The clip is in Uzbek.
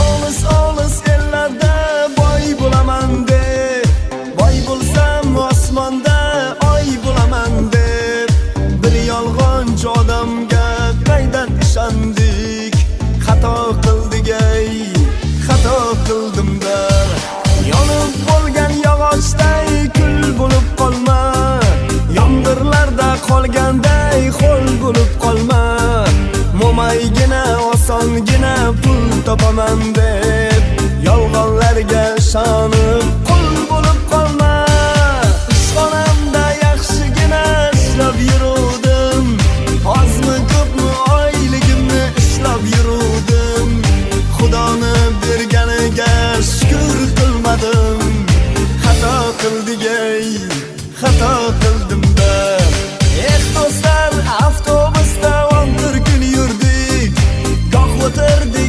Olis olis ellarda boy bo'laman deb, boy bo'lsam osmonda oy bo'laman deb, bir yolg'onchi odamga qaydan ishondik? Xato qildik ey, xato qildim-da. Yonib bo'lgan yog'ochday kul bo'lib qolma, yomg'irlarda qolganday ho'l bo'lib qolma. Mo'maygina osongina pul topaman deb, yolg'onlarga ishonib